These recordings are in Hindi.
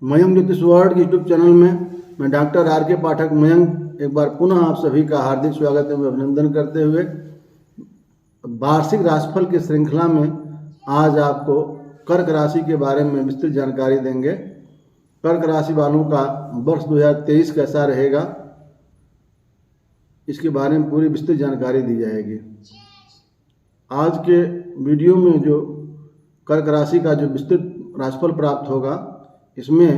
मयंक ज्योतिष वर्ल्ड यूट्यूब चैनल में मैं डॉक्टर आर के पाठक मयंक एक बार पुनः आप सभी का हार्दिक स्वागत एवं अभिनंदन करते हुए वार्षिक राशिफल की श्रृंखला में आज आपको कर्क राशि के बारे में विस्तृत जानकारी देंगे। कर्क राशि वालों का वर्ष 2023 कैसा रहेगा, इसके बारे में पूरी विस्तृत जानकारी दी जाएगी। आज के वीडियो में जो कर्क राशि का जो विस्तृत राशिफल प्राप्त होगा, इसमें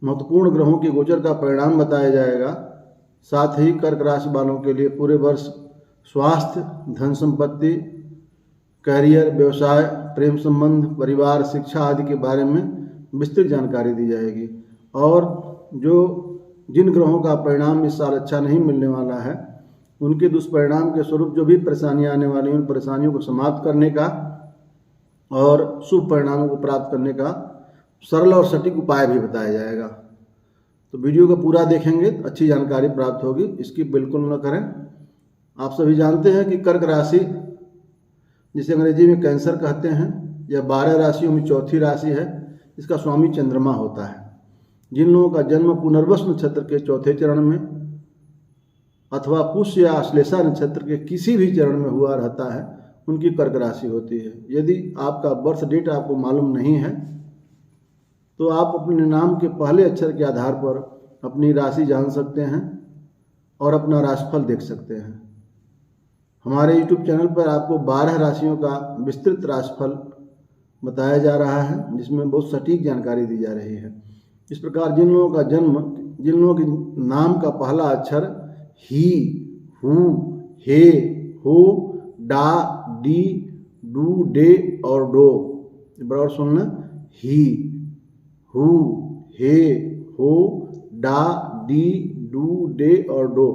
महत्वपूर्ण ग्रहों के गोचर का परिणाम बताया जाएगा। साथ ही कर्क राशि वालों के लिए पूरे वर्ष स्वास्थ्य, धन संपत्ति, करियर, व्यवसाय, प्रेम संबंध, परिवार, शिक्षा आदि के बारे में विस्तृत जानकारी दी जाएगी। और जिन ग्रहों का परिणाम इस साल अच्छा नहीं मिलने वाला है, उनके दुष्परिणाम के स्वरूप जो भी परेशानियां आने वाली हैं, उन परेशानियों को समाप्त करने का और शुभ परिणामों को प्राप्त करने का सरल और सटीक उपाय भी बताया जाएगा। तो वीडियो को पूरा देखेंगे तो अच्छी जानकारी प्राप्त होगी, इसकी बिल्कुल न करें। आप सभी जानते हैं कि कर्क राशि, जिसे अंग्रेजी में कैंसर कहते हैं, यह 12 राशियों में चौथी राशि है। इसका स्वामी चंद्रमा होता है। जिन लोगों का जन्म पुनर्वसु नक्षत्र के चौथे चरण में अथवा पुष्य या आश्लेषा नक्षत्र के किसी भी चरण में हुआ रहता है, उनकी कर्क राशि होती है। यदि आपका बर्थ डेट आपको मालूम नहीं है तो आप अपने नाम के पहले अक्षर के आधार पर अपनी राशि जान सकते हैं और अपना राशिफल देख सकते हैं। हमारे YouTube चैनल पर आपको 12 राशियों का विस्तृत राशिफल बताया जा रहा है, जिसमें बहुत सटीक जानकारी दी जा रही है। इस प्रकार जिन लोगों के नाम का पहला अक्षर ही, हु, हे, हो, डा, डी, डू, डे और डो, बराबर सुनना, ही, हु, हे, हो, डा, डी, डू, डे और डो,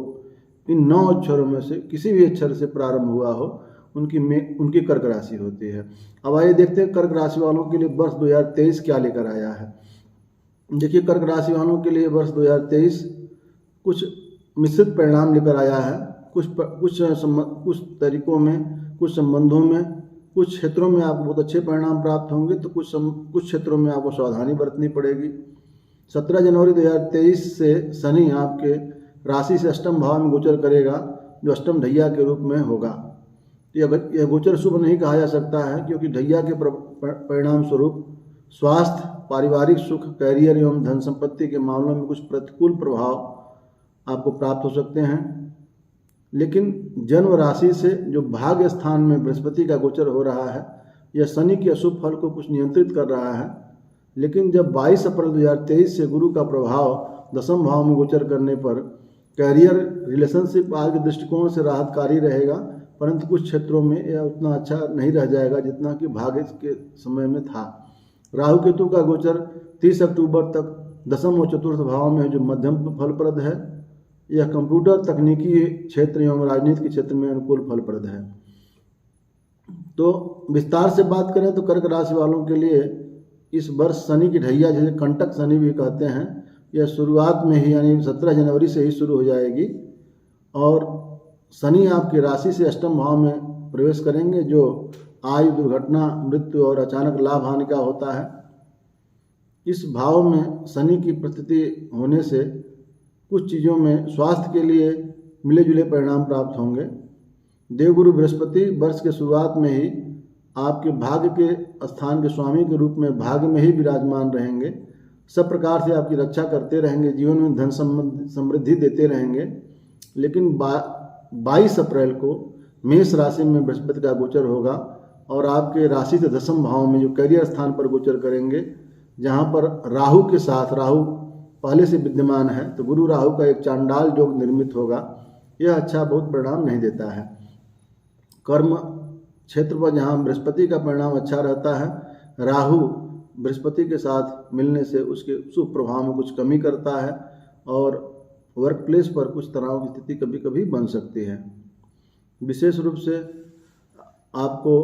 इन 9 अक्षरों में से किसी भी अक्षर से प्रारंभ हुआ हो, उनकी कर्क राशि होती है। अब आइए देखते हैं कर्क राशि वालों के लिए वर्ष 2023 क्या लेकर आया है। देखिए, कर्क राशि वालों के लिए वर्ष 2023 कुछ मिश्रित परिणाम लेकर आया है। कुछ तरीकों में, कुछ संबंधों में, कुछ क्षेत्रों में आपको बहुत अच्छे परिणाम प्राप्त होंगे, तो कुछ क्षेत्रों में आपको सावधानी बरतनी पड़ेगी। 17 जनवरी 2023 से शनि आपके राशि से अष्टम भाव में गोचर करेगा, जो अष्टम ढैया के रूप में होगा। यह गोचर शुभ नहीं कहा जा सकता है, क्योंकि ढैया के परिणाम स्वरूप स्वास्थ्य, पारिवारिक सुख, कैरियर एवं धन संपत्ति के मामलों में कुछ प्रतिकूल प्रभाव आपको प्राप्त हो सकते हैं। लेकिन जन्म राशि से जो भाग्य स्थान में बृहस्पति का गोचर हो रहा है, यह शनि के अशुभ फल को कुछ नियंत्रित कर रहा है। लेकिन जब 22 अप्रैल 2023 से गुरु का प्रभाव दसम भाव में गोचर करने पर कैरियर, रिलेशनशिप आदि के दृष्टिकोण से राहतकारी रहेगा, परंतु कुछ क्षेत्रों में यह उतना अच्छा नहीं रह जाएगा जितना कि भाग्य के समय में था। राहु केतु का गोचर 30 अक्टूबर तक दसम और चतुर्थ भाव में, जो मध्यम फलप्रद है। यह कंप्यूटर, तकनीकी क्षेत्र एवं राजनीति के क्षेत्र में अनुकूल फलप्रद है। तो विस्तार से बात करें तो कर्क राशि वालों के लिए इस वर्ष शनि की ढैया, जिसे कंटक शनि भी कहते हैं, यह शुरुआत में ही यानी 17 जनवरी से ही शुरू हो जाएगी। और शनि आपकी राशि से अष्टम भाव में प्रवेश करेंगे, जो आयु, दुर्घटना, मृत्यु और अचानक लाभ हानि का होता है। इस भाव में शनि की प्रस्थिति होने से कुछ चीज़ों में स्वास्थ्य के लिए मिले जुले परिणाम प्राप्त होंगे। देवगुरु बृहस्पति वर्ष के शुरुआत में ही आपके भाग्य के स्थान के स्वामी के रूप में भाग्य में ही विराजमान रहेंगे। सब प्रकार से आपकी रक्षा करते रहेंगे, जीवन में धन समृद्धि देते रहेंगे। लेकिन 22 अप्रैल को मेष राशि में बृहस्पति का गोचर होगा और आपके राशि से दसम भाव में जो कैरियर स्थान पर गोचर करेंगे, जहाँ पर राहु के साथ, राहु पहले से विद्यमान है, तो गुरु राहु का एक चांडाल योग निर्मित होगा। यह अच्छा बहुत परिणाम नहीं देता है। कर्म क्षेत्र पर जहाँ बृहस्पति का परिणाम अच्छा रहता है, राहु बृहस्पति के साथ मिलने से उसके शुभ प्रभाव में कुछ कमी करता है और वर्क प्लेस पर कुछ तनाव की स्थिति कभी कभी बन सकती है। विशेष रूप से आपको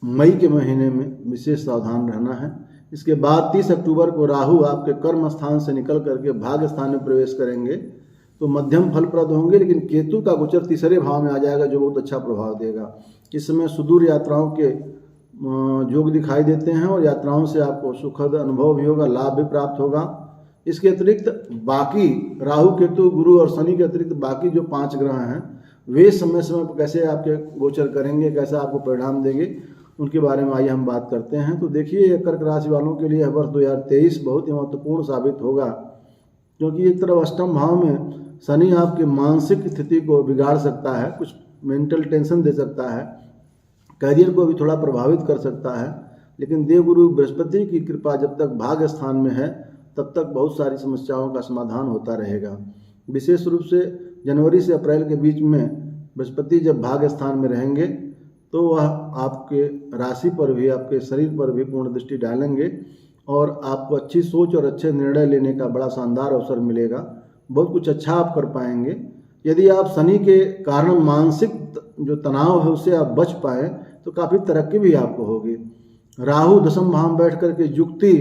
मई के महीने में विशेष सावधान रहना है। इसके बाद 30 अक्टूबर को राहु आपके कर्म स्थान से निकल करके भाग्य स्थान में प्रवेश करेंगे, तो मध्यम फलप्रद होंगे। लेकिन केतु का गोचर तीसरे भाव में आ जाएगा, जो बहुत अच्छा प्रभाव देगा। इस समय सुदूर यात्राओं के योग दिखाई देते हैं और यात्राओं से आपको सुखद अनुभव भी होगा, लाभ भी प्राप्त होगा। इसके अतिरिक्त बाकी राहु केतु गुरु और शनि के अतिरिक्त बाकी जो 5 ग्रह हैं वे समय समय पर कैसे आपके गोचर करेंगे, कैसा आपको परिणाम देंगे, उनके बारे में आइए हम बात करते हैं। तो देखिए, कर्क राशि वालों के लिए वर्ष 2023 बहुत ही महत्वपूर्ण साबित होगा, क्योंकि एक तरफ अष्टम भाव में शनि आपके मानसिक स्थिति को बिगाड़ सकता है, कुछ मेंटल टेंशन दे सकता है, करियर को भी थोड़ा प्रभावित कर सकता है। लेकिन देवगुरु बृहस्पति की कृपा जब तक भाग्य स्थान में है तब तक बहुत सारी समस्याओं का समाधान होता रहेगा। विशेष रूप से जनवरी से अप्रैल के बीच में बृहस्पति जब भाग्य स्थान में रहेंगे तो वह आपके राशि पर भी, आपके शरीर पर भी पूर्ण दृष्टि डालेंगे और आपको अच्छी सोच और अच्छे निर्णय लेने का बड़ा शानदार अवसर मिलेगा। बहुत कुछ अच्छा आप कर पाएंगे। यदि आप शनि के कारण मानसिक जो तनाव है उससे आप बच पाए तो काफ़ी तरक्की भी आपको होगी। राहु दशम भाव में बैठ कर के युक्ति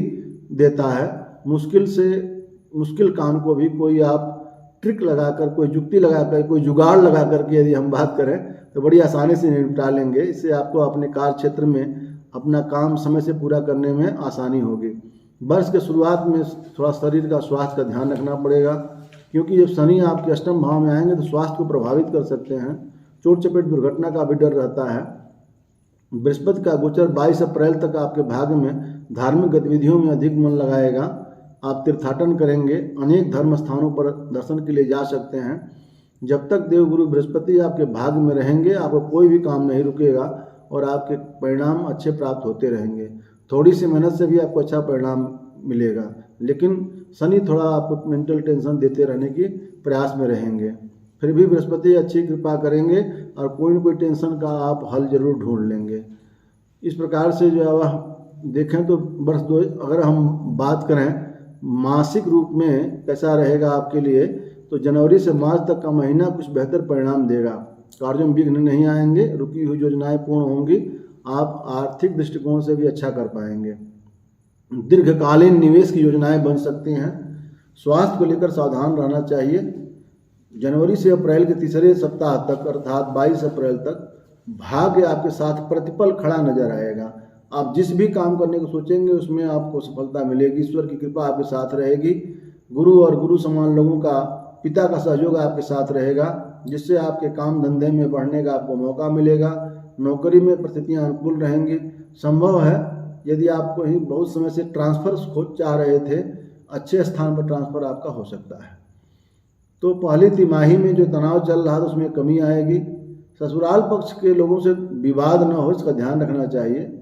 देता है, मुश्किल काम को भी कोई आप ट्रिक लगाकर, कोई युक्ति लगाकर, कोई जुगाड़ लगा करके यदि हम बात करें तो बड़ी आसानी से निपटा लेंगे। इससे आपको अपने कार्य क्षेत्र में अपना काम समय से पूरा करने में आसानी होगी। वर्ष के शुरुआत में थोड़ा शरीर का स्वास्थ्य का ध्यान रखना पड़ेगा, क्योंकि जब शनि आपके अष्टम भाव में आएंगे तो स्वास्थ्य को प्रभावित कर सकते हैं। चोट चपेट दुर्घटना का भी डर रहता है। बृहस्पति का गोचर 22 अप्रैल तक आपके भाग्य में धार्मिक गतिविधियों में अधिक मन लगाएगा। आप तीर्थाटन करेंगे, अनेक धर्म स्थानों पर दर्शन के लिए जा सकते हैं। जब तक देवगुरु बृहस्पति आपके भाग्य में रहेंगे आपको कोई भी काम नहीं रुकेगा और आपके परिणाम अच्छे प्राप्त होते रहेंगे। थोड़ी सी मेहनत से भी आपको अच्छा परिणाम मिलेगा, लेकिन शनि थोड़ा आपको मेंटल टेंशन देते रहने की प्रयास में रहेंगे। फिर भी बृहस्पति अच्छी कृपा करेंगे और कोई न कोई टेंशन का आप हल जरूर ढूंढ लेंगे। इस प्रकार से जो है वह देखें तो वर्ष 2 अगर हम बात करें मासिक रूप में कैसा रहेगा आपके लिए, तो जनवरी से मार्च तक का महीना कुछ बेहतर परिणाम देगा। कार्यों में विघ्न नहीं आएंगे, रुकी हुई योजनाएं पूर्ण होंगी, आप आर्थिक दृष्टिकोण से भी अच्छा कर पाएंगे। दीर्घकालीन निवेश की योजनाएं बन सकती हैं। स्वास्थ्य को लेकर सावधान रहना चाहिए। जनवरी से अप्रैल के तीसरे सप्ताह तक अर्थात 22 अप्रैल तक भाग्य आपके साथ प्रतिपल खड़ा नजर आएगा। आप जिस भी काम करने को सोचेंगे उसमें आपको सफलता मिलेगी। ईश्वर की कृपा आपके साथ रहेगी। गुरु और गुरु समान लोगों का, पिता का सहयोग आपके साथ रहेगा, जिससे आपके काम धंधे में बढ़ने का आपको मौका मिलेगा। नौकरी में परिस्थितियां अनुकूल रहेंगी। संभव है यदि आप कहीं बहुत समय से ट्रांसफर खोज चाह रहे थे, अच्छे स्थान पर ट्रांसफर आपका हो सकता है। तो पहली तिमाही में जो तनाव चल रहा था उसमें कमी आएगी। ससुराल पक्ष के लोगों से विवाद न हो, इसका ध्यान रखना चाहिए।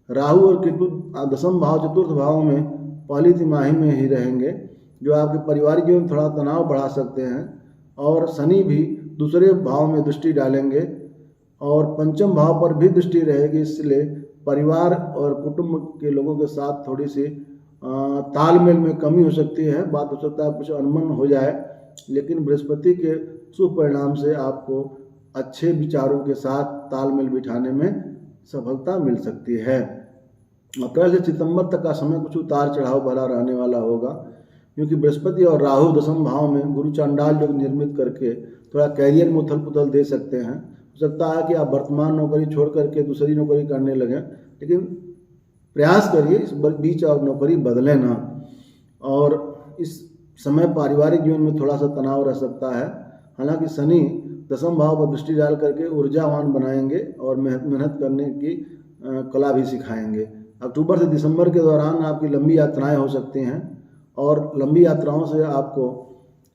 राहु और केतु दशम भाव चतुर्थ भाव में पहली तिमाही में ही रहेंगे, जो आपके पारिवारिक जीवन में थोड़ा तनाव बढ़ा सकते हैं। और शनि भी दूसरे भाव में दृष्टि डालेंगे और पंचम भाव पर भी दृष्टि रहेगी, इसलिए परिवार और कुटुंब के लोगों के साथ थोड़ी सी तालमेल में कमी हो सकती है। बात हो सकता है कुछ अनबन हो जाए, लेकिन बृहस्पति के शुभ परिणाम से आपको अच्छे विचारों के साथ तालमेल बिठाने में सफलता मिल सकती है। अप्रैल से सितंबर तक का समय कुछ उतार चढ़ाव भरा रहने वाला होगा, क्योंकि बृहस्पति और राहु दशम भाव में गुरु चांडाल योग निर्मित करके थोड़ा कैरियर में उथल पुथल दे सकते हैं। हो सकता है कि आप वर्तमान नौकरी छोड़ करके दूसरी नौकरी करने लगें, लेकिन प्रयास करिए इस बीच और नौकरी बदले ना। और इस समय पारिवारिक जीवन में थोड़ा सा तनाव रह सकता है। हालांकि शनि दशम भाव पर दृष्टि डाल करके ऊर्जावान बनाएंगे और मेहनत करने की कला भी सिखाएंगे। अक्टूबर से दिसंबर के दौरान आपकी लंबी यात्राएं हो सकती हैं और लंबी यात्राओं से आपको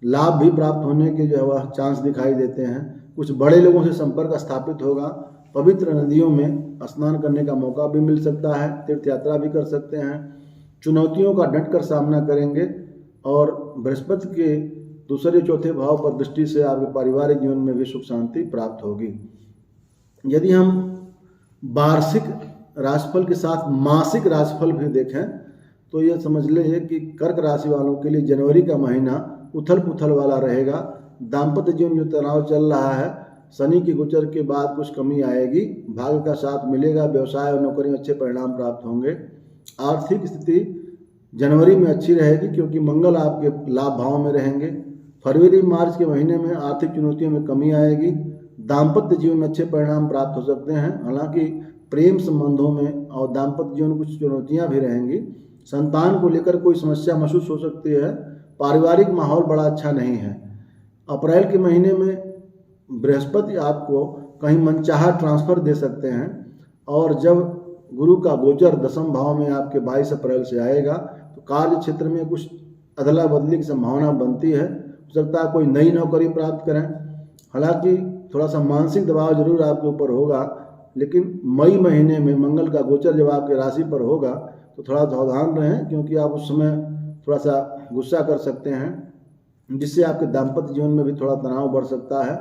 लाभ भी प्राप्त होने के जो है वह चांस दिखाई देते हैं। कुछ बड़े लोगों से संपर्क स्थापित होगा। पवित्र नदियों में स्नान करने का मौका भी मिल सकता है। तीर्थ यात्रा भी कर सकते हैं। चुनौतियों का डट कर सामना करेंगे और बृहस्पति के दूसरे चौथे भाव पर दृष्टि से आपके पारिवारिक जीवन में भी सुख शांति प्राप्त होगी। यदि हम वार्षिक राशिफल के साथ मासिक राशिफल भी देखें तो ये समझ ले कि कर्क राशि वालों के लिए जनवरी का महीना उथल पुथल वाला रहेगा। दाम्पत्य जीवन जो तनाव चल रहा है, शनि के गोचर के बाद कुछ कमी आएगी। भाग्य का साथ मिलेगा। व्यवसाय और नौकरी में अच्छे परिणाम प्राप्त होंगे। आर्थिक स्थिति जनवरी में अच्छी रहेगी, क्योंकि मंगल आपके लाभ भाव में रहेंगे। फरवरी मार्च के महीने में आर्थिक चुनौतियों में कमी आएगी। दाम्पत्य जीवन में अच्छे परिणाम प्राप्त हो सकते हैं। हालांकि प्रेम संबंधों में और दाम्पत्य जीवन में कुछ चुनौतियां भी रहेंगी। संतान को लेकर कोई समस्या महसूस हो सकती है। पारिवारिक माहौल बड़ा अच्छा नहीं है। अप्रैल के महीने में बृहस्पति आपको कहीं मनचाहा ट्रांसफ़र दे सकते हैं, और जब गुरु का गोचर दसम भाव में आपके 22 अप्रैल से आएगा तो कार्य क्षेत्र में कुछ अदला बदली की संभावना बनती है। हो सकता है कोई नई नौकरी प्राप्त करें। हालांकि थोड़ा सा मानसिक दबाव जरूर आपके ऊपर होगा, लेकिन मई महीने में मंगल का गोचर जब आपके राशि पर होगा तो थोड़ा सावधान रहें, क्योंकि आप उस समय थोड़ा सा गुस्सा कर सकते हैं, जिससे आपके दाम्पत्य जीवन में भी थोड़ा तनाव बढ़ सकता है।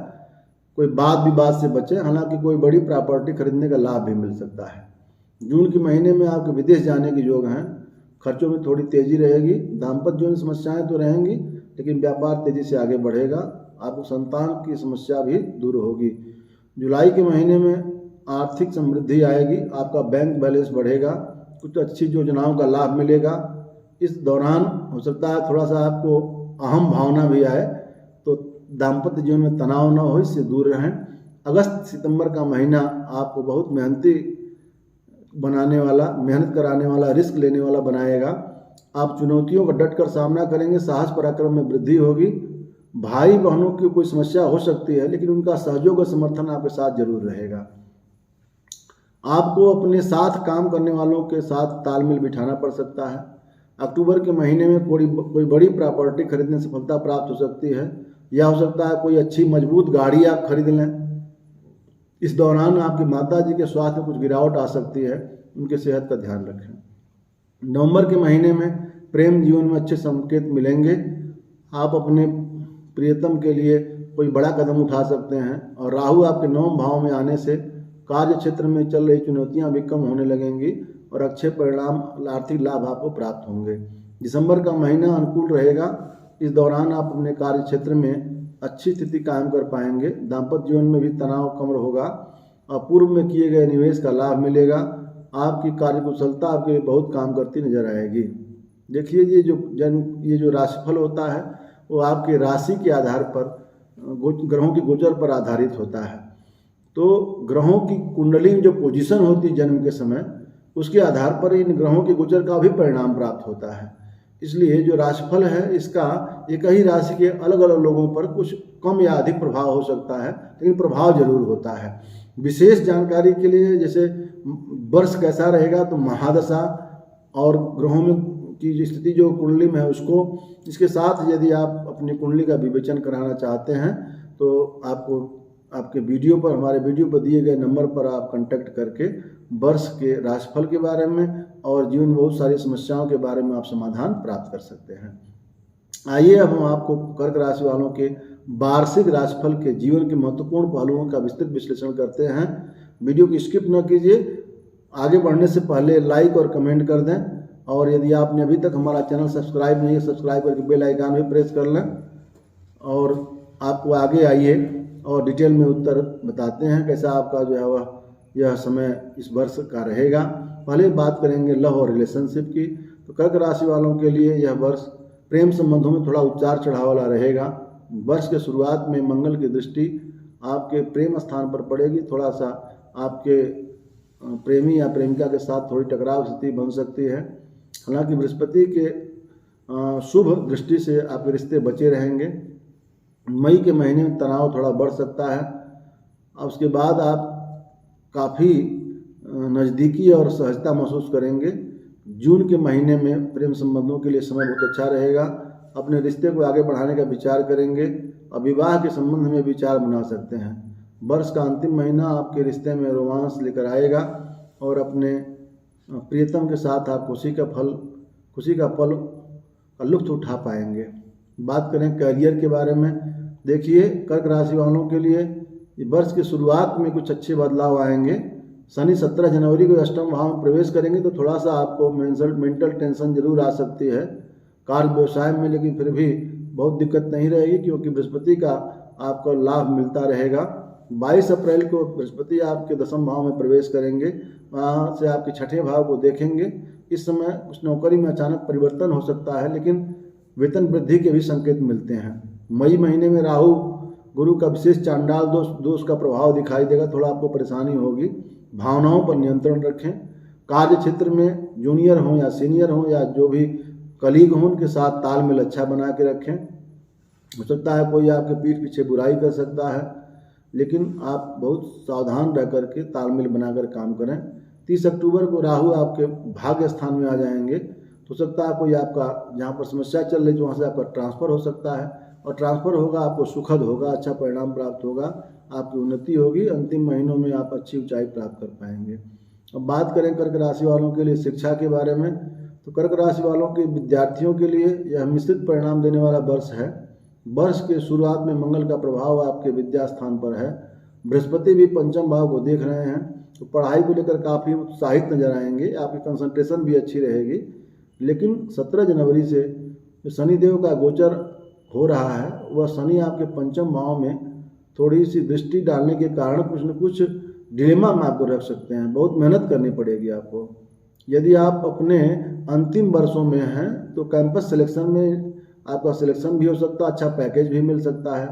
कोई वाद विवाद से बचें। हालांकि कोई बड़ी प्रॉपर्टी खरीदने का लाभ भी मिल सकता है। जून के महीने में आपके विदेश जाने के योग हैं। खर्चों में थोड़ी तेजी रहेगी। दाम्पत्य जीवन समस्याएं तो रहेंगी, लेकिन व्यापार तेजी से आगे बढ़ेगा। आपको संतान की समस्या भी दूर होगी। जुलाई के महीने में आर्थिक समृद्धि आएगी। आपका बैंक बैलेंस बढ़ेगा। कुछ अच्छी योजनाओं का लाभ मिलेगा। इस दौरान हो सकता है थोड़ा सा आपको अहम भावना भी आए, तो दाम्पत्य जीवन में तनाव न हो, इससे दूर रहें। अगस्त सितंबर का महीना आपको बहुत मेहनती बनाने वाला, मेहनत कराने वाला, रिस्क लेने वाला बनाएगा। आप चुनौतियों का डट कर सामना करेंगे। साहस पराक्रम में वृद्धि होगी। भाई बहनों की कोई समस्या हो सकती है, लेकिन उनका सहयोग और समर्थन आपके साथ जरूर रहेगा। आपको अपने साथ काम करने वालों के साथ तालमेल बिठाना पड़ सकता है। अक्टूबर के महीने में कोई बड़ी प्रॉपर्टी खरीदने से सफलता प्राप्त हो सकती है, या हो सकता है कोई अच्छी मजबूत गाड़ी आप खरीद लें। इस दौरान आपकी माता जी के स्वास्थ्य में कुछ गिरावट आ सकती है, उनके सेहत का ध्यान रखें। नवंबर के महीने में प्रेम जीवन में अच्छे संकेत मिलेंगे। आप अपने प्रियतम के लिए कोई बड़ा कदम उठा सकते हैं, और राहु आपके 9वें भाव में आने से कार्य क्षेत्र में चल रही चुनौतियां भी कम होने लगेंगी, और अच्छे परिणाम, आर्थिक लाभ आपको प्राप्त होंगे। दिसंबर का महीना अनुकूल रहेगा। इस दौरान आप अपने कार्य क्षेत्र में अच्छी स्थिति कायम कर पाएंगे। दाम्पत्य जीवन में भी तनाव कम होगा, और पूर्व में किए गए निवेश का लाभ मिलेगा। आपकी कार्यकुशलता आपके लिए बहुत काम करती नजर आएगी। देखिए, ये जो राशिफल होता है वो आपके राशि के आधार पर, ग्रहों के गोचर पर आधारित होता है। तो ग्रहों की कुंडली में जो पोजीशन होती है जन्म के समय, उसके आधार पर इन ग्रहों के गोचर का भी परिणाम प्राप्त होता है। इसलिए जो राशिफल है, इसका एक ही राशि के अलग अलग लोगों पर कुछ कम या अधिक प्रभाव हो सकता है, लेकिन प्रभाव जरूर होता है। विशेष जानकारी के लिए, जैसे वर्ष कैसा रहेगा, तो महादशा और ग्रहों में की जो स्थिति जो कुंडली में है उसको, इसके साथ यदि आप अपनी कुंडली का विवेचन कराना चाहते हैं तो आपको आपके वीडियो पर, हमारे वीडियो पर दिए गए नंबर पर आप कांटेक्ट करके वर्ष के राशिफल के बारे में और जीवन में बहुत सारी समस्याओं के बारे में आप समाधान प्राप्त कर सकते हैं। आइए अब हम आपको कर्क राशि वालों के वार्षिक राशिफल के जीवन के महत्वपूर्ण पहलुओं का विस्तृत विश्लेषण करते हैं। वीडियो को स्किप न कीजिए। आगे बढ़ने से पहले लाइक और कमेंट कर दें, और यदि आपने अभी तक हमारा चैनल सब्सक्राइब नहीं है, सब्सक्राइब करके बेल आइकन भी प्रेस कर लें। और आपको आगे आइए और डिटेल में उत्तर बताते हैं कैसा आपका जो है वह यह समय इस वर्ष का रहेगा। पहले बात करेंगे लव और रिलेशनशिप की। तो कर्क राशि वालों के लिए यह वर्ष प्रेम संबंधों में थोड़ा उतार चढ़ाव वाला रहेगा। वर्ष के शुरुआत में मंगल की दृष्टि आपके प्रेम स्थान पर पड़ेगी। थोड़ा सा आपके प्रेमी या प्रेमिका के साथ थोड़ी टकराव स्थिति बन सकती है। हालांकि बृहस्पति के शुभ दृष्टि से आपके रिश्ते बचे रहेंगे। मई के महीने में तनाव थोड़ा बढ़ सकता है। अब उसके बाद आप काफ़ी नज़दीकी और सहजता महसूस करेंगे। जून के महीने में प्रेम संबंधों के लिए समय बहुत अच्छा रहेगा। अपने रिश्ते को आगे बढ़ाने का विचार करेंगे और विवाह के संबंध में विचार बना सकते हैं। वर्ष का अंतिम महीना आपके रिश्ते में रोमांस लेकर आएगा और अपने प्रियतम के साथ आप खुशी का पल का लुत्फ उठा पाएंगे। बात करें करियर के बारे में, देखिए कर्क राशि वालों के लिए वर्ष की शुरुआत में कुछ अच्छे बदलाव आएंगे। शनि 17 जनवरी को अष्टम भाव में प्रवेश करेंगे तो थोड़ा सा आपको मेंटल टेंशन जरूर आ सकती है कार्य व्यवसाय में, लेकिन फिर भी बहुत दिक्कत नहीं रहेगी क्योंकि बृहस्पति का आपको लाभ मिलता रहेगा। 22 अप्रैल को बृहस्पति आपके दसम भाव में प्रवेश करेंगे, वहाँ से आपके छठे भाव को देखेंगे। इस समय कुछ नौकरी में अचानक परिवर्तन हो सकता है, लेकिन वेतन वृद्धि के भी संकेत मिलते हैं। मई महीने में राहु गुरु का विशेष चांडाल दोष का प्रभाव दिखाई देगा, थोड़ा आपको परेशानी होगी। भावनाओं पर नियंत्रण रखें। कार्य क्षेत्र में जूनियर हों या सीनियर हों या जो भी कलीग हों, उनके साथ तालमेल अच्छा बना के रखें। हो सकता है कोई आपके पीठ पीछे बुराई कर सकता है, लेकिन आप बहुत सावधान रह करके तालमेल बनाकर काम करें। 30 अक्टूबर को राहु आपके भाग्य स्थान में आ जाएंगे, तो सकता है कोई आपका जहाँ पर समस्या चल रही है वहाँ से आपका ट्रांसफ़र हो सकता है, और ट्रांसफ़र होगा आपको सुखद होगा, अच्छा परिणाम प्राप्त होगा, आपकी उन्नति होगी। अंतिम महीनों में आप अच्छी ऊंचाई प्राप्त कर पाएंगे। अब बात करें कर्क राशि वालों के लिए शिक्षा के बारे में, तो कर्क राशि वालों के विद्यार्थियों के लिए यह मिश्रित परिणाम देने वाला वर्ष है। वर्ष के शुरुआत में मंगल का प्रभाव आपके विद्या स्थान पर है। बृहस्पति भी पंचम भाव को देख रहे हैं, तो पढ़ाई को लेकर काफ़ी उत्साहित नजर आएंगे, आपकी कंसंट्रेशन भी अच्छी रहेगी। लेकिन 17 जनवरी से जो शनिदेव का गोचर हो रहा है, वह शनि आपके पंचम भाव में थोड़ी सी दृष्टि डालने के कारण कुछ न कुछ डिलेमा में आपको रख सकते हैं। बहुत मेहनत करनी पड़ेगी आपको। यदि आप अपने अंतिम वर्षों में हैं तो कैंपस सिलेक्शन में आपका सिलेक्शन भी हो सकता है, अच्छा पैकेज भी मिल सकता है।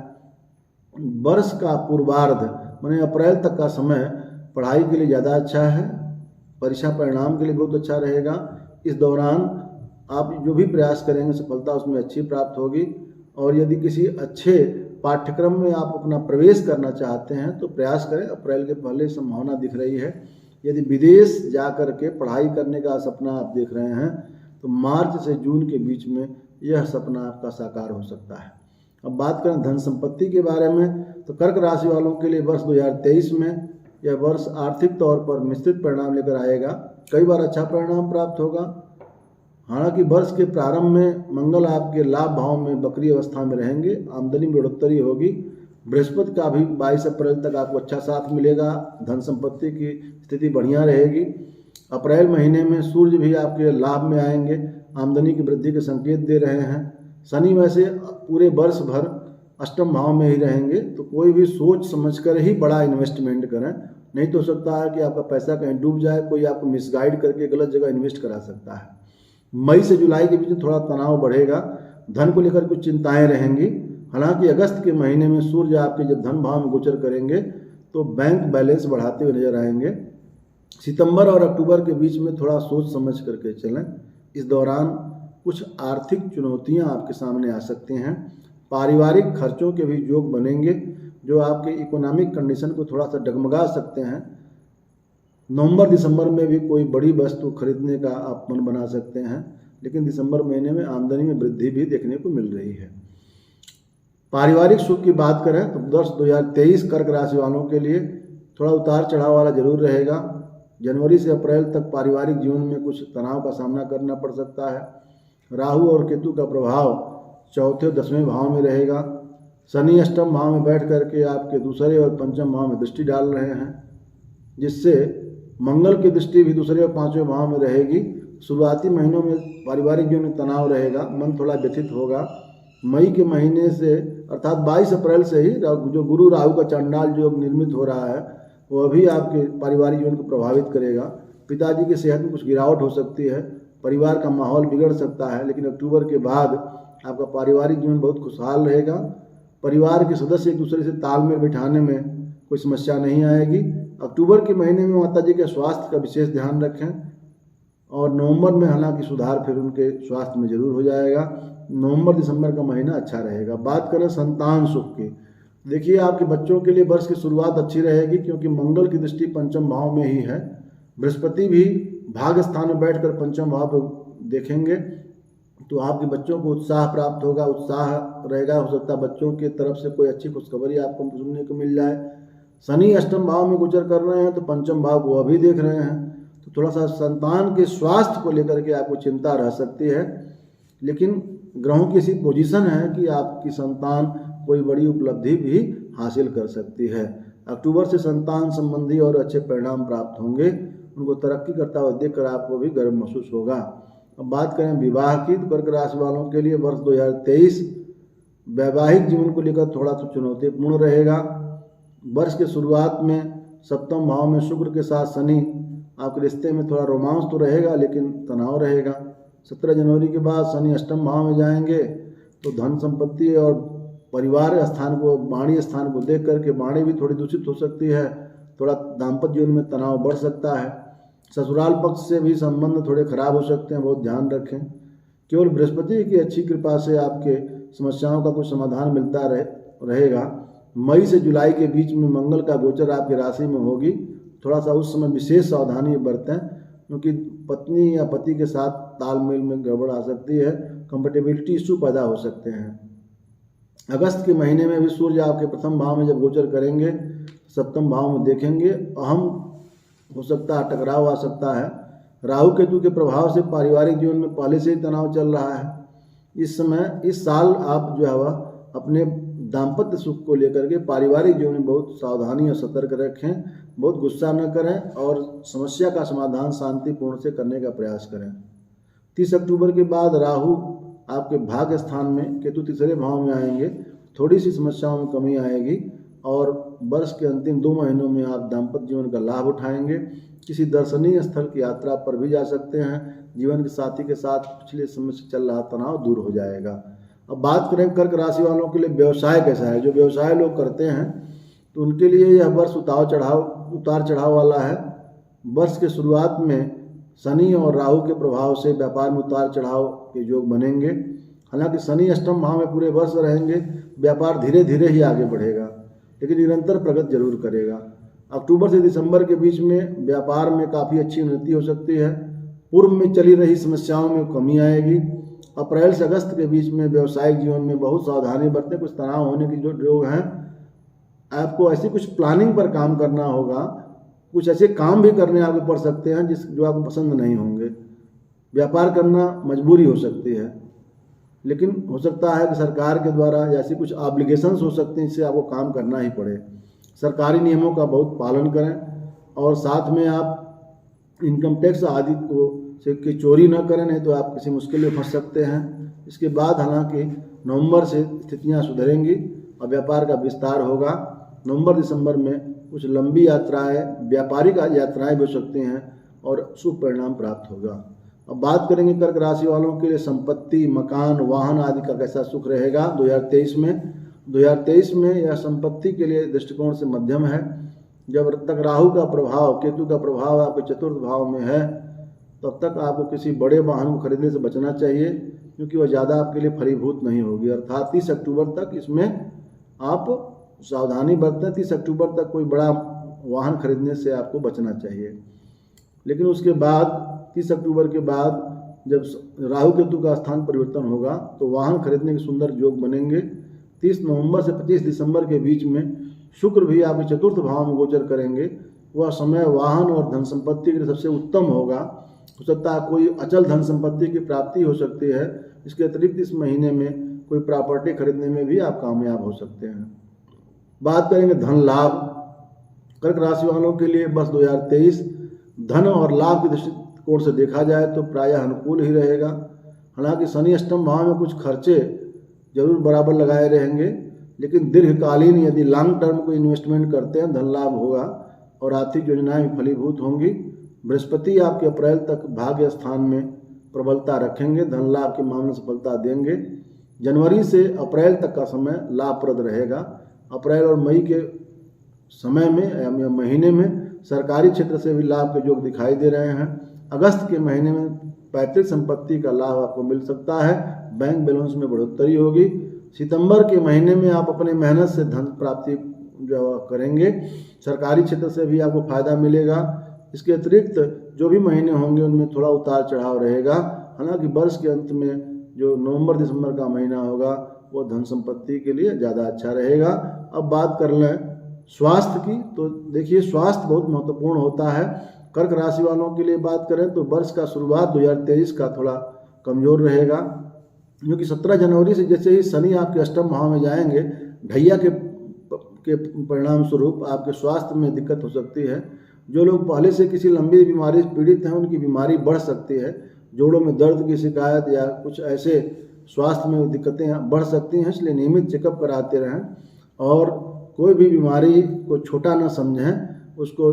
वर्ष का पूर्वार्ध माने अप्रैल तक का समय पढ़ाई के लिए ज़्यादा अच्छा है, परीक्षा परिणाम के लिए बहुत अच्छा रहेगा। इस दौरान आप जो भी प्रयास करेंगे सफलता उसमें अच्छी प्राप्त होगी। और यदि किसी अच्छे पाठ्यक्रम में आप अपना प्रवेश करना चाहते हैं तो प्रयास करें, अप्रैल के पहले संभावना दिख रही है। यदि विदेश जा कर के पढ़ाई करने का सपना आप देख रहे हैं तो मार्च से जून के बीच में यह सपना आपका साकार हो सकता है। अब बात करें धन संपत्ति के बारे में, तो कर्क राशि वालों के लिए वर्ष 2023 में यह वर्ष आर्थिक तौर पर मिश्रित परिणाम लेकर आएगा। कई बार अच्छा परिणाम प्राप्त होगा। हालांकि वर्ष के प्रारंभ में मंगल आपके लाभ भाव में वक्री अवस्था में रहेंगे, आमदनी में बढ़ोतरी होगी। बृहस्पति का भी 22 अप्रैल तक आपको अच्छा साथ मिलेगा, धन संपत्ति की स्थिति बढ़िया रहेगी। अप्रैल महीने में सूर्य भी आपके लाभ में आएंगे, आमदनी की वृद्धि के संकेत दे रहे हैं। शनि वैसे पूरे वर्ष भर अष्टम भाव में ही रहेंगे, तो कोई भी सोच समझकर ही बड़ा इन्वेस्टमेंट करें, नहीं तो हो सकता है कि आपका पैसा कहीं डूब जाए, कोई आपको मिसगाइड करके गलत जगह इन्वेस्ट करा सकता है। मई से जुलाई के बीच में थोड़ा तनाव बढ़ेगा, धन को लेकर कुछ चिंताएं रहेंगी। हालांकि अगस्त के महीने में सूर्य आपके जब धन भाव में गोचर करेंगे तो बैंक बैलेंस बढ़ाते हुए नजर आएंगे। सितंबर और अक्टूबर के बीच में थोड़ा सोच समझ करके चलें। इस दौरान कुछ आर्थिक चुनौतियां आपके सामने आ सकती हैं। पारिवारिक खर्चों के भी योग बनेंगे जो आपके इकोनॉमिक कंडीशन को थोड़ा सा डगमगा सकते हैं। नवंबर दिसंबर में भी कोई बड़ी वस्तु खरीदने का आप मन बना सकते हैं, लेकिन दिसंबर महीने में आमदनी में वृद्धि भी देखने को मिल रही है। पारिवारिक सुख की बात करें तो वर्ष 2023 कर्क राशि वालों के लिए थोड़ा उतार चढ़ाव वाला जरूर रहेगा। जनवरी से अप्रैल तक पारिवारिक जीवन में कुछ तनाव का सामना करना पड़ सकता है। राहु और केतु का प्रभाव चौथे और 10वें भाव में रहेगा। शनि अष्टम भाव में बैठ करके आपके दूसरे और पंचम भाव में दृष्टि डाल रहे हैं, जिससे मंगल की दृष्टि भी दूसरे और 5वें भाव में रहेगी। शुरुआती महीनों में पारिवारिक जीवन में तनाव रहेगा, मन थोड़ा व्यथित होगा। मई के महीने से अर्थात 22 अप्रैल से ही जो गुरु राहु का चांडाल योग निर्मित हो रहा है वो अभी आपके पारिवारिक जीवन को प्रभावित करेगा। पिताजी की सेहत में कुछ गिरावट हो सकती है, परिवार का माहौल बिगड़ सकता है, लेकिन अक्टूबर के बाद आपका पारिवारिक जीवन बहुत खुशहाल रहेगा। परिवार के सदस्य एक दूसरे से तालमेल बिठाने में कोई समस्या नहीं आएगी। अक्टूबर के महीने में माता जी के स्वास्थ्य का विशेष ध्यान रखें, और नवंबर में हालांकि सुधार फिर उनके स्वास्थ्य में जरूर हो जाएगा। नवंबर दिसंबर का महीना अच्छा रहेगा। बात करें संतान सुख की, देखिए आपके बच्चों के लिए वर्ष की शुरुआत अच्छी रहेगी, क्योंकि मंगल की दृष्टि पंचम भाव में ही है। बृहस्पति भी भाग्य स्थान में बैठकर पंचम भाव पर देखेंगे, तो आपके बच्चों को उत्साह प्राप्त होगा, उत्साह रहेगा। हो सकता है बच्चों की तरफ से कोई अच्छी खुशखबरी आपको सुनने को मिल जाए। शनि अष्टम भाव में गोचर कर रहे हैं, तो पंचम भाव को अभी देख रहे हैं, तो थोड़ा सा संतान के स्वास्थ्य को लेकर के आपको चिंता रह सकती है। लेकिन ग्रहों की ऐसी पोजीशन है कि आपकी संतान कोई बड़ी उपलब्धि भी हासिल कर सकती है। अक्टूबर से संतान संबंधी और अच्छे परिणाम प्राप्त होंगे, उनको तरक्की करता हुआ देखकर आपको भी गर्व महसूस होगा। अब बात करें विवाह की, तो कर्क राशि वालों के लिए वर्ष 2023 वैवाहिक जीवन को लेकर थोड़ा सा चुनौतीपूर्ण रहेगा। वर्ष के शुरुआत में सप्तम भाव में शुक्र के साथ शनि आपके रिश्ते में थोड़ा रोमांस तो रहेगा, लेकिन तनाव रहेगा। 17 जनवरी के बाद शनि अष्टम भाव में जाएंगे, तो धन संपत्ति और परिवार स्थान को, वाणी स्थान को देख करके वाणी भी थोड़ी दूषित हो सकती है, थोड़ा दाम्पत्य जीवन में तनाव बढ़ सकता है। ससुराल पक्ष से भी संबंध थोड़े खराब हो सकते हैं, बहुत ध्यान रखें। केवल बृहस्पति की अच्छी कृपा से आपके समस्याओं का कुछ समाधान मिलता रहेगा। मई से जुलाई के बीच में मंगल का गोचर आपकी राशि में होगी। थोड़ा सा उस समय विशेष सावधानी बरतें, क्योंकि पत्नी या पति के साथ तालमेल में गड़बड़ आ सकती है, कंपेटेबिलिटी इशू पैदा हो सकते हैं। अगस्त के महीने में भी सूर्य आपके प्रथम भाव में जब गोचर करेंगे, सप्तम भाव में देखेंगे, अहम हो सकता है, टकराव आ सकता है। राहु केतु के प्रभाव से पारिवारिक जीवन में पहले से ही तनाव चल रहा है। इस साल आप जो है वह अपने दाम्पत्य सुख को लेकर के पारिवारिक जीवन में बहुत सावधानी और सतर्क रखें, बहुत गुस्सा न करें और समस्या का समाधान शांतिपूर्ण से करने का प्रयास करें। 30 अक्टूबर के बाद राहु आपके भाग्य स्थान में, केतु तीसरे भाव में आएंगे, थोड़ी सी समस्याओं में कमी आएगी और वर्ष के अंतिम 2 महीनों में आप दाम्पत्य जीवन का लाभ उठाएंगे। किसी दर्शनीय स्थल की यात्रा पर भी जा सकते हैं। जीवन के साथी के साथ पिछले समय से चल रहा तनाव दूर हो जाएगा। अब बात करें कर्क राशि वालों के लिए व्यवसाय कैसा है। जो व्यवसाय लोग करते हैं तो उनके लिए यह वर्ष उतार चढ़ाव वाला है। वर्ष के शुरुआत में शनि और राहु के प्रभाव से व्यापार में उतार चढ़ाव के योग बनेंगे। हालांकि शनि अष्टम भाव में पूरे वर्ष रहेंगे, व्यापार धीरे धीरे ही आगे बढ़ेगा, लेकिन निरंतर प्रगति जरूर करेगा। अक्टूबर से दिसंबर के बीच में व्यापार में काफ़ी अच्छी उन्नति हो सकती है। पूर्व में चली रही समस्याओं में कमी आएगी। अप्रैल से अगस्त के बीच में व्यवसायिक जीवन में बहुत सावधानी बरतें, कुछ तनाव होने की जो योग हैं। आपको ऐसी कुछ प्लानिंग पर काम करना होगा, कुछ ऐसे काम भी करने आपको पड़ सकते हैं जो आपको पसंद नहीं होंगे। व्यापार करना मजबूरी हो सकती है, लेकिन हो सकता है कि सरकार के द्वारा ऐसी कुछ ऑब्लिगेशंस हो सकती हैं जिससे आपको काम करना ही पड़े। सरकारी नियमों का बहुत पालन करें और साथ में आप इनकम टैक्स आदि की चोरी न करें, नहीं तो आप किसी मुश्किल में फंस सकते हैं। इसके बाद हालांकि नवंबर से स्थितियां सुधरेंगी और व्यापार का विस्तार होगा। नवंबर दिसंबर में कुछ लंबी यात्राएं, व्यापारिक यात्राएं भी हो सकती हैं और शुभ परिणाम प्राप्त होगा। अब बात करेंगे कर्क राशि वालों के लिए संपत्ति, मकान, वाहन आदि का कैसा सुख रहेगा 2023 में। 2023 में यह संपत्ति के लिए दृष्टिकोण से मध्यम है। जब तक राहु का प्रभाव, केतु का प्रभाव आपके चतुर्थ भाव में है, तब तक आपको किसी बड़े वाहन को खरीदने से बचना चाहिए, क्योंकि वह ज़्यादा आपके लिए फलीभूत नहीं होगी। अर्थात 30 अक्टूबर तक इसमें आप सावधानी बरतें। 30 अक्टूबर तक कोई बड़ा वाहन खरीदने से आपको बचना चाहिए। लेकिन उसके बाद 30 अक्टूबर के बाद जब राहु केतु का स्थान परिवर्तन होगा तो वाहन खरीदने के सुंदर योग बनेंगे। 30 नवंबर से 25 दिसंबर के बीच में शुक्र भी आपके चतुर्थ भाव में गोचर करेंगे। वह समय वाहन और धन संपत्ति के लिए सबसे उत्तम होगा। हो सकता है कोई अचल धन संपत्ति की प्राप्ति हो सकती है। इसके अतिरिक्त इस महीने में कोई प्रॉपर्टी खरीदने में भी आप कामयाब हो सकते हैं। बात करेंगे धन लाभ। कर्क राशि वालों के लिए वर्ष 2023 धन और लाभ के दृष्टिकोण से देखा जाए तो प्रायः अनुकूल ही रहेगा। हालांकि शनि अष्टम भाव में कुछ खर्चे जरूर बराबर लगाए रहेंगे, लेकिन दीर्घकालीन यदि लॉन्ग टर्म को इन्वेस्टमेंट करते हैं धन लाभ होगा और आर्थिक योजनाएं भी फलीभूत होंगी। बृहस्पति आपके अप्रैल तक भाग्य स्थान में प्रबलता रखेंगे, धन लाभ के मामले में सफलता देंगे। जनवरी से अप्रैल तक का समय लाभप्रद रहेगा। अप्रैल और मई के समय में या महीने में सरकारी क्षेत्र से भी लाभ के योग दिखाई दे रहे हैं। अगस्त के महीने में पैतृक संपत्ति का लाभ आपको मिल सकता है, बैंक बैलेंस में बढ़ोतरी होगी। सितंबर के महीने में आप अपने मेहनत से धन प्राप्ति जो करेंगे, सरकारी क्षेत्र से भी आपको फायदा मिलेगा। इसके अतिरिक्त जो भी महीने होंगे उनमें थोड़ा उतार चढ़ाव रहेगा। हालांकि वर्ष के अंत में जो नवंबर दिसंबर का महीना होगा वो धन संपत्ति के लिए ज़्यादा अच्छा रहेगा। अब बात कर लें स्वास्थ्य की, तो देखिए स्वास्थ्य बहुत महत्वपूर्ण होता है। कर्क राशि वालों के लिए बात करें तो वर्ष का शुरुआत 2023 का थोड़ा कमज़ोर रहेगा, क्योंकि 17 जनवरी से जैसे ही शनि आपके अष्टम भाव में जाएंगे, ढैया के परिणाम स्वरूप आपके स्वास्थ्य में दिक्कत हो सकती है। जो लोग पहले से किसी लंबी बीमारी से पीड़ित हैं उनकी बीमारी बढ़ सकती है। जोड़ों में दर्द की शिकायत या कुछ ऐसे स्वास्थ्य में दिक्कतें बढ़ सकती हैं, इसलिए नियमित चेकअप कराते रहें और कोई भी बीमारी को छोटा न समझें, उसको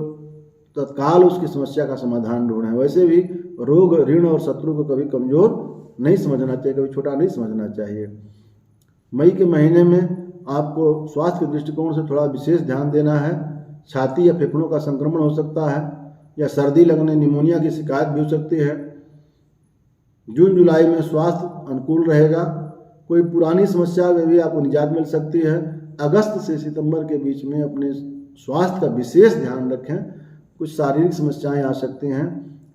तत्काल उसकी समस्या का समाधान ढूंढें। वैसे भी रोग, ऋण और शत्रु को कभी कमज़ोर नहीं समझना चाहिए, कभी छोटा नहीं समझना चाहिए। मई के महीने में आपको स्वास्थ्य के दृष्टिकोण से थोड़ा विशेष ध्यान देना है। छाती या फेफड़ों का संक्रमण हो सकता है या सर्दी लगने, निमोनिया की शिकायत भी हो सकती है। जून जुलाई में स्वास्थ्य अनुकूल रहेगा। कोई पुरानी समस्या में भी आपको निजात मिल सकती है। अगस्त से सितंबर के बीच में अपने स्वास्थ्य का विशेष ध्यान रखें। कुछ शारीरिक समस्याएं आ सकती हैं,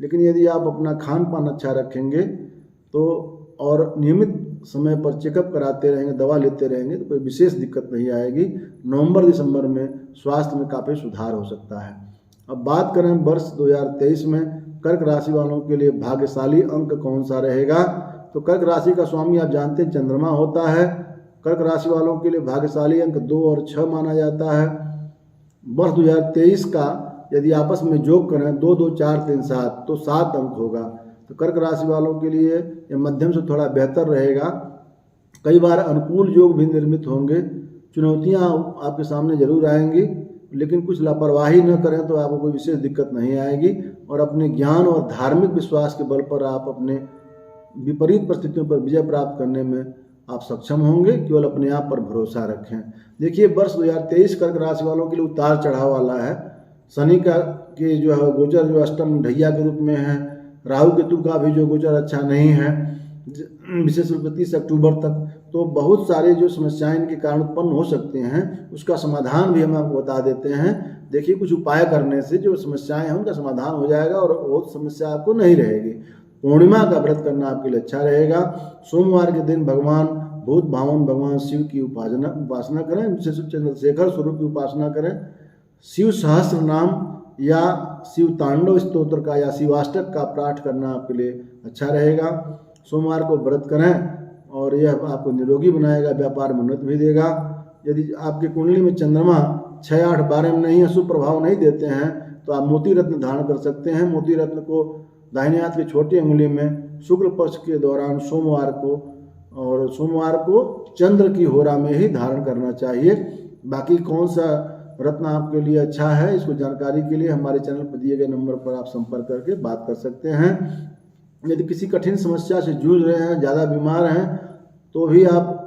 लेकिन यदि आप अपना खान पान अच्छा रखेंगे तो और नियमित समय पर चेकअप कराते रहेंगे, दवा लेते रहेंगे तो कोई विशेष दिक्कत नहीं आएगी। नवंबर दिसंबर में स्वास्थ्य में काफ़ी सुधार हो सकता है। अब बात करें वर्ष 2023 में कर्क राशि वालों के लिए भाग्यशाली अंक कौन सा रहेगा, तो कर्क राशि का स्वामी आप जानते हैं चंद्रमा होता है। कर्क राशि वालों के लिए भाग्यशाली अंक 2 और 6 माना जाता है। वर्ष 2023 का यदि आपस में जोग करें 2, 2, 4, 3, 7 तो 7 अंक होगा। तो कर्क राशि वालों के लिए यह मध्यम से थोड़ा बेहतर रहेगा। कई बार अनुकूल योग भी निर्मित होंगे। चुनौतियां आपके सामने जरूर आएंगी, लेकिन कुछ लापरवाही न करें तो आपको कोई विशेष दिक्कत नहीं आएगी और अपने ज्ञान और धार्मिक विश्वास के बल पर आप अपने विपरीत परिस्थितियों पर विजय प्राप्त करने में आप सक्षम होंगे। केवल अपने आप पर भरोसा रखें। देखिए, वर्ष 2023 कर्क राशि वालों के लिए उतार चढ़ाव वाला है। शनि का के जो है गोचर जो अष्टम ढैया के रूप में है। राहु केतु का भी जो गोचर अच्छा नहीं है, विशेष रूप से 30 अक्टूबर तक। तो बहुत सारे जो समस्याएं इनके कारण उत्पन्न हो सकते हैं, उसका समाधान भी हम आपको बता देते हैं। देखिए, कुछ उपाय करने से जो समस्याएं हैं उनका समाधान हो जाएगा और बहुत समस्या आपको नहीं रहेगी। पूर्णिमा का व्रत करना आपके लिए अच्छा रहेगा। सोमवार के दिन भगवान भूत भावन भगवान शिव की उपासना करें। विशेष रूप से चंद्रशेखर स्वरूप की उपासना करें। शिव सहस्त्र नाम या शिव तांडव स्तोत्र का या शिवाष्टक का पाठ करना आपके लिए अच्छा रहेगा। सोमवार को व्रत करें और यह आपको निरोगी बनाएगा, व्यापार में उन्नति भी देगा। यदि आपकी कुंडली में चंद्रमा 6, 8, 12 में नहीं, अशुभ प्रभाव नहीं देते हैं तो आप मोती रत्न धारण कर सकते हैं। मोती रत्न को दाहिने हाथ की छोटी उंगली में शुक्ल पक्ष के दौरान सोमवार को चंद्र की होरा में ही धारण करना चाहिए। बाकी कौन सा रत्न आपके लिए अच्छा है, इसको जानकारी के लिए हमारे चैनल पर दिए गए नंबर पर आप संपर्क करके बात कर सकते हैं। यदि किसी कठिन समस्या से जूझ रहे हैं, ज़्यादा बीमार हैं, तो भी आप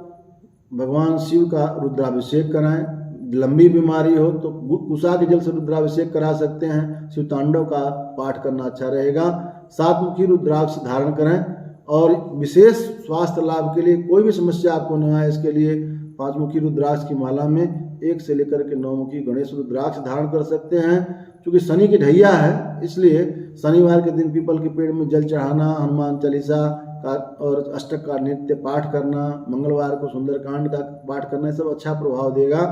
भगवान शिव का रुद्राभिषेक कराएं। लंबी बीमारी हो तो कुशा के जल से रुद्राभिषेक करा सकते हैं। शिव तांडव का पाठ करना अच्छा रहेगा। 7 मुखी रुद्राक्ष धारण करें और विशेष स्वास्थ्य लाभ के लिए कोई भी समस्या आपको न आए, इसके लिए 5 मुखी रुद्राक्ष की माला में 1 से लेकर के 9 मुखी गणेश रुद्राक्ष धारण कर सकते हैं। क्योंकि शनि की ढैया है, इसलिए शनिवार के दिन पीपल के पेड़ में जल चढ़ाना, हनुमान चालीसा का और अष्टक का नित्य पाठ करना, मंगलवार को सुंदरकांड का पाठ करना, सब अच्छा प्रभाव देगा।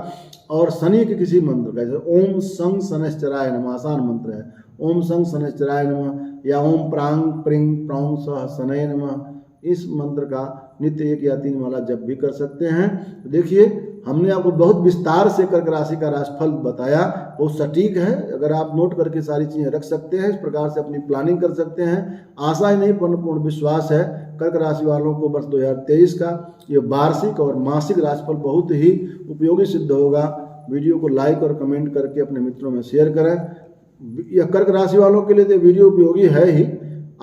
और शनि के किसी मंत्र का, जैसे ओम संग शनैश्चराय नमः आसान मंत्र है, ओम संग शनैश्चराय नमः या ओम प्रांग प्रिंग प्रौंग सह शनय नमः, इस मंत्र का नित्य 1 या 3 माला जप भी कर सकते हैं। तो देखिए, हमने आपको बहुत विस्तार से कर्क राशि का राशिफल बताया, बहुत सटीक है। अगर आप नोट करके सारी चीज़ें रख सकते हैं, इस प्रकार से अपनी प्लानिंग कर सकते हैं। आशा ही नहीं पूर्ण विश्वास है कर्क राशि वालों को वर्ष 2023 का ये वार्षिक और मासिक राशिफल बहुत ही उपयोगी सिद्ध होगा। वीडियो को लाइक और कमेंट करके अपने मित्रों में शेयर करें। यह कर्क राशि वालों के लिए तो वीडियो उपयोगी है ही।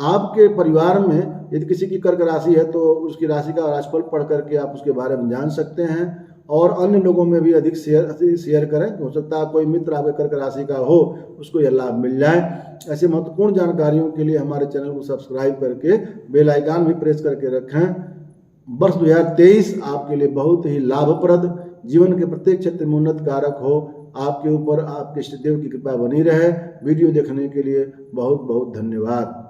आपके परिवार में यदि किसी की कर्क राशि है तो उसकी राशि का राशिफल पढ़ करके आप उसके बारे में जान सकते हैं और अन्य लोगों में भी अधिक शेयर करें। हो सकता है कोई मित्र आपके कर्क राशि का हो, उसको यह लाभ मिल जाए। ऐसे महत्वपूर्ण जानकारियों के लिए हमारे चैनल को सब्सक्राइब करके बेल आइकन भी प्रेस करके रखें। वर्ष 2023 आपके लिए बहुत ही लाभप्रद, जीवन के प्रत्येक क्षेत्र में उन्नत कारक हो। आपके ऊपर आपके इष्टदेव की कृपा बनी रहे। वीडियो देखने के लिए बहुत बहुत धन्यवाद।